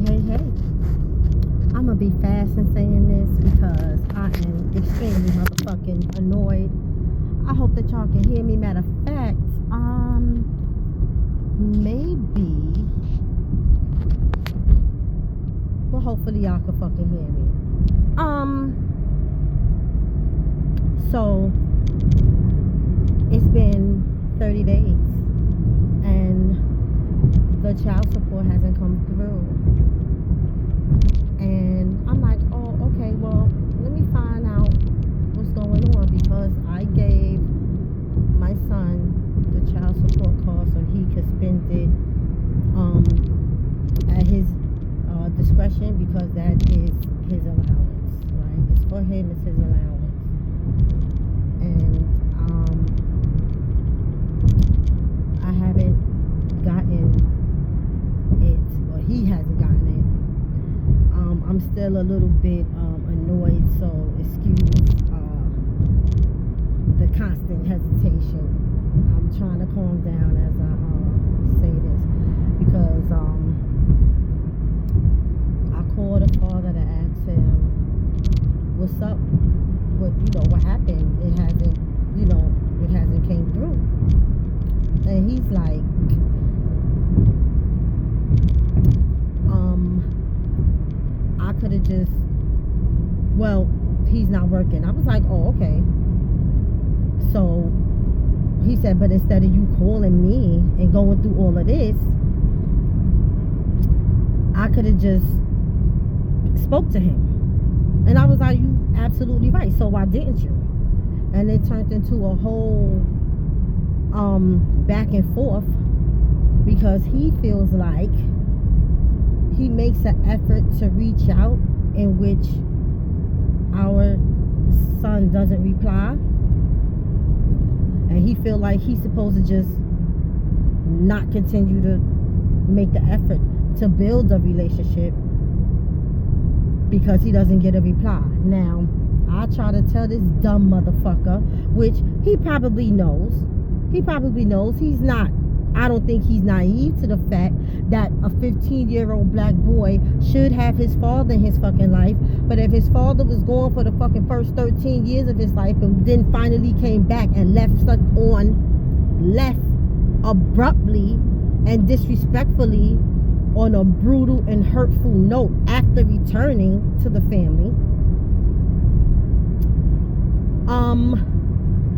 Hey. I'm gonna be fast in saying this because I am extremely motherfucking annoyed. I hope that y'all can hear me. Matter of fact, maybe. Well, hopefully y'all can fucking hear me. So it's been 30 days and the child support hasn't come through. And I'm like, oh, okay, well, let me find out what's going on, because I gave my son the child support card so he could spend it at his discretion, because that is his allowance, right? It's for him, it's his allowance. And I haven't gotten it, or he hasn't gotten it. I'm still a little bit annoyed, so excuse the constant hesitation. I'm trying to calm down as I say this, because I called the father to ask him what's up, what happened. It hasn't came through, and he's like, I could have just, well, he's not working. I was like, oh, okay. So he said, but instead of you calling me and going through all of this, I could have just spoke to him. And I was like, you absolutely right. So why didn't you? And it turned into a whole back and forth, because he feels like he makes an effort to reach out, in which our son doesn't reply, and he feel like he's supposed to just not continue to make the effort to build a relationship because he doesn't get a reply. Now, I try to tell this dumb motherfucker, which he probably knows. He's not, I don't think he's naive to the fact that a 15-year-old black boy should have his father in his fucking life. But if his father was gone for the fucking first 13 years of his life and then finally came back and left abruptly and disrespectfully on a brutal and hurtful note after returning to the family,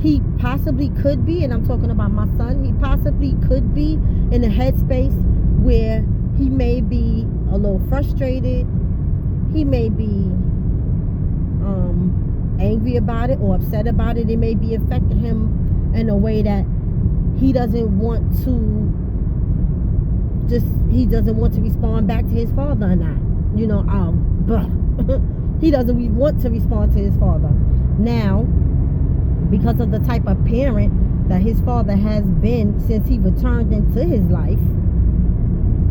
he possibly could be, and I'm talking about my son, he possibly could be in a headspace where he may be a little frustrated. He may be angry about it or upset about it. It may be affecting him in a way that he doesn't want to respond back to his father or not. He doesn't want to respond to his father. Now, because of the type of parent that his father has been since he returned into his life,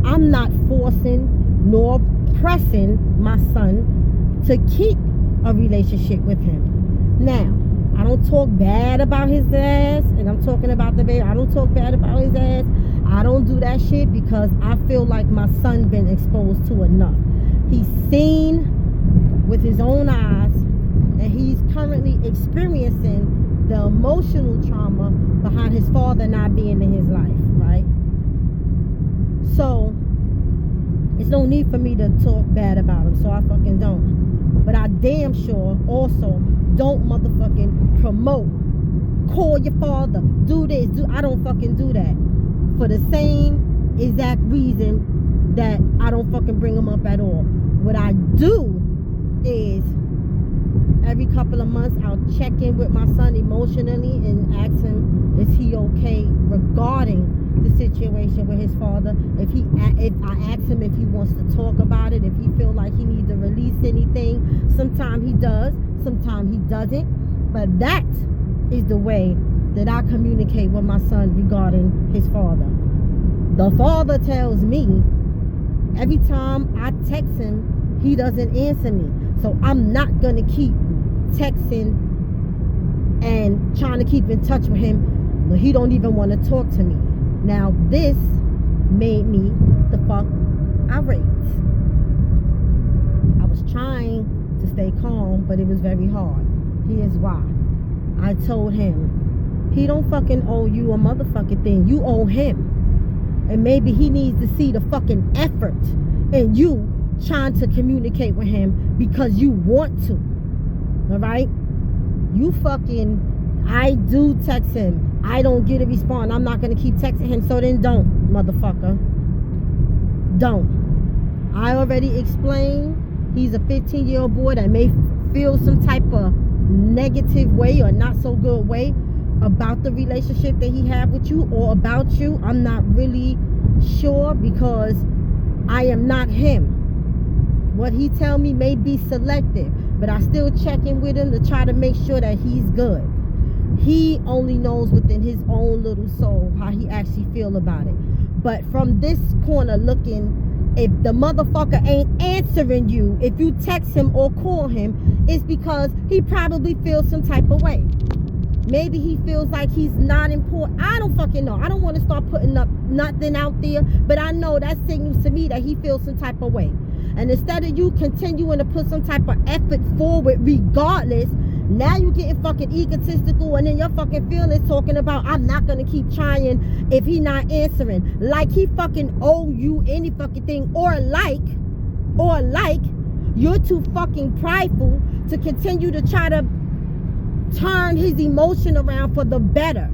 I'm not forcing nor pressing my son to keep a relationship with him. Now, I don't talk bad about his ass, and I'm talking about the baby. I don't talk bad about his ass. I don't do that shit, because I feel like my son been exposed to enough. He's seen with his own eyes, and he's currently experiencing the emotional trauma behind his father not being in his life, right? So it's no need for me to talk bad about him, so I fucking don't. But I damn sure also don't motherfucking promote, call your father, do this, I don't fucking do that, for the same exact reason that I don't fucking bring him up at all. What I do is, every couple of months, I'll check in with my son emotionally and ask him, is he okay regarding the situation with his father? If I ask him if he wants to talk about it, if he feel like he needs to release anything, sometimes he does, sometimes he doesn't. But that is the way that I communicate with my son regarding his father. The father tells me every time I text him, he doesn't answer me. So I'm not going to keep texting and trying to keep in touch with him when he don't even want to talk to me. Now, this made me the fuck irate. was trying to stay calm, but it was very hard. Here's why. I told him, he don't fucking owe you a motherfucking thing. You owe him. And maybe he needs to see the fucking effort in you trying to communicate with him because you want to. Alright? You fucking, I do text him. I don't get a response. I'm not going to keep texting him. So then don't, motherfucker. Don't. I already explained. He's a 15-year-old boy that may feel some type of negative way or not so good way about the relationship that he had with you or about you. I'm not really sure because I am not him. What he tell me may be selective, but I still check in with him to try to make sure that he's good. He only knows within his own little soul how he actually feel about it. But from this corner looking, if the motherfucker ain't answering you, if you text him or call him, it's because he probably feels some type of way. Maybe he feels like he's not important. I don't fucking know. I don't want to start putting up nothing out there, but I know that signals to me that he feels some type of way. And instead of you continuing to put some type of effort forward regardless, now you're getting fucking egotistical and then your fucking feelings talking about, I'm not going to keep trying if he not answering. Like he fucking owe you any fucking thing. Or like, you're too fucking prideful to continue to try to turn his emotion around for the better.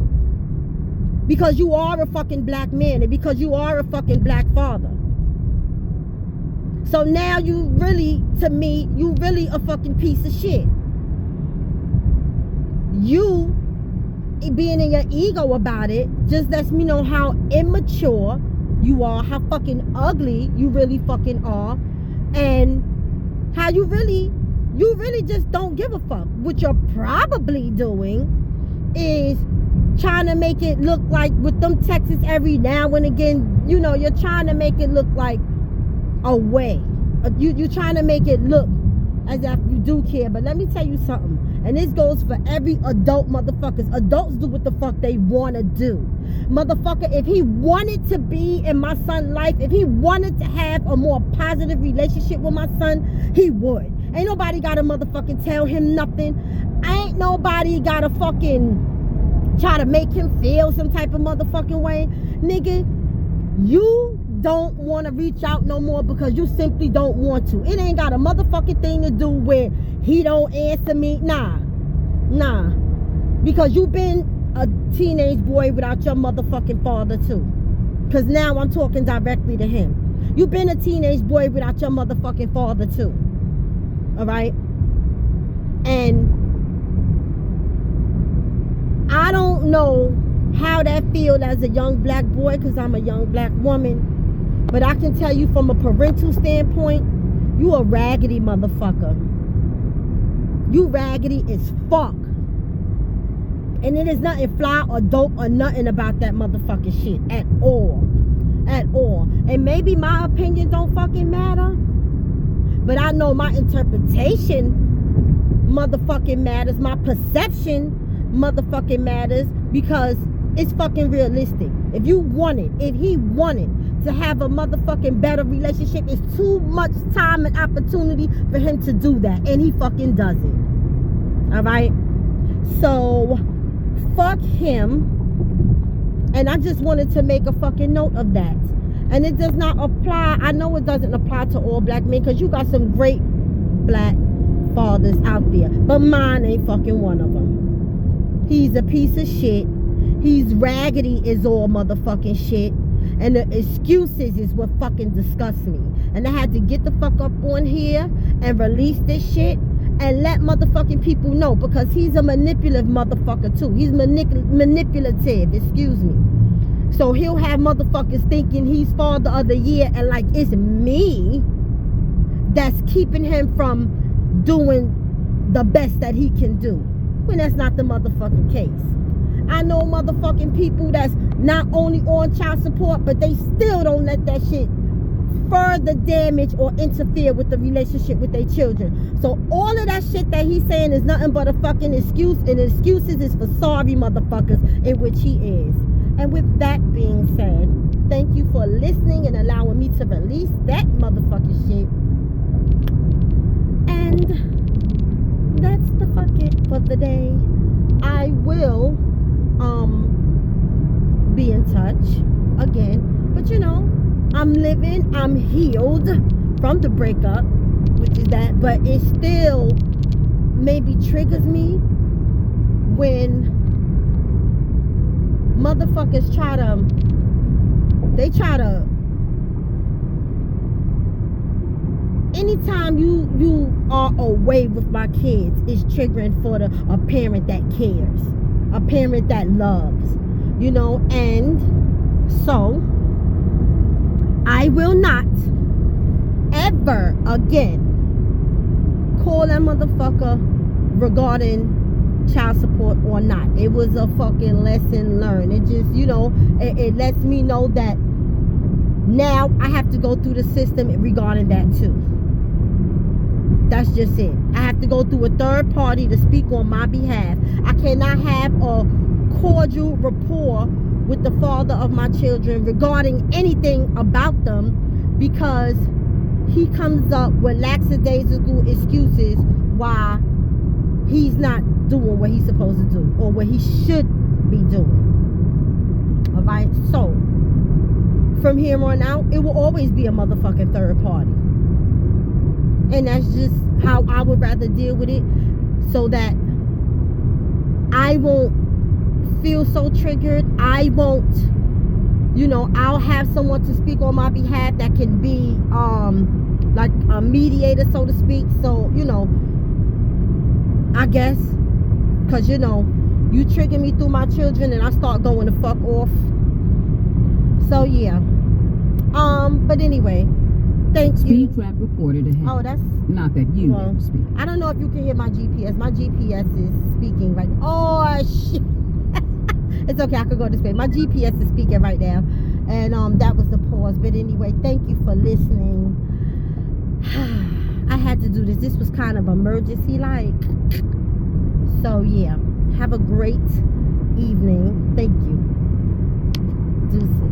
Because you are a fucking black man and because you are a fucking black father. So now you really, to me, you really a fucking piece of shit. You being in your ego about it just lets me know how immature you are, how fucking ugly you really fucking are, and how you really just don't give a fuck. What you're probably doing is trying to make it look like with them texts every now and again, you know, you're trying to make it look like a way. You're trying to make it look as if you do care. But let me tell you something, and this goes for every adult motherfuckers. Adults do what the fuck they want to do. Motherfucker, if he wanted to be in my son's life, if he wanted to have a more positive relationship with my son, he would. Ain't nobody gotta motherfucking tell him nothing. Ain't nobody gotta fucking try to make him feel some type of motherfucking way. Nigga, you don't want to reach out no more because you simply don't want to. It ain't got a motherfucking thing to do with he don't answer me. Nah. Because you been a teenage boy without your motherfucking father too. Because now I'm talking directly to him. You been a teenage boy without your motherfucking father too. Alright? And I don't know how that feels as a young black boy because I'm a young black woman. But I can tell you from a parental standpoint, you a raggedy motherfucker. You raggedy as fuck. And it is nothing fly or dope or nothing about that motherfucking shit at all. At all. And maybe my opinion don't fucking matter. But I know my interpretation motherfucking matters. My perception motherfucking matters because it's fucking realistic. If he wanted to have a motherfucking better relationship, it's too much time and opportunity for him to do that. And he fucking doesn't. Alright? So, fuck him. And I just wanted to make a fucking note of that. And it does not apply, I know it doesn't apply to all black men because you got some great black fathers out there. But mine ain't fucking one of them. He's a piece of shit. He's raggedy as all motherfucking shit. And the excuses is what fucking disgusts me. And I had to get the fuck up on here and release this shit and let motherfucking people know because he's a manipulative motherfucker too. He's manipulative, excuse me. So he'll have motherfuckers thinking he's father of the year and like it's me that's keeping him from doing the best that he can do. When that's not the motherfucking case. I know motherfucking people that's not only on child support, but they still don't let that shit further damage or interfere with the relationship with their children. So all of that shit that he's saying is nothing but a fucking excuse, and excuses is for sorry motherfuckers, in which he is. And with that being said, thank you for listening and allowing me to release that motherfucking shit. that's the fuck it for the day. I will be in touch again, but you know, I'm living, I'm healed from the breakup, which is that, but it still maybe triggers me when motherfuckers try to anytime you are away with my kids, it's triggering for a parent that cares, a parent that loves, you know. And so I will not ever again call that motherfucker regarding child support or not. It was a fucking lesson learned. It just, you know, it lets me know that now I have to go through the system regarding that too. That's just it. I have to go through a third party to speak on my behalf. I cannot have a cordial rapport with the father of my children regarding anything about them, because he comes up with lackadaisical excuses why he's not doing what he's supposed to do or what he should be doing. Alright, so from here on out, it will always be a motherfucking third party. And that's just how I would rather deal with it, so that I won't feel so triggered. I won't, you know, I'll have someone to speak on my behalf that can be like a mediator, so to speak. So, you know, I guess, because, you know, you trigger me through my children and I start going the fuck off. So yeah. But anyway, thank you. Speed trap reported ahead. Oh, that's not that you didn't speak. I don't know if you can hear my GPS. My GPS is speaking right now. Oh shit. It's okay, I could go this way. My GPS is speaking right now. And that was the pause. But anyway, thank you for listening. I had to do this. This was kind of emergency like. So yeah. Have a great evening. Thank you. Deuces.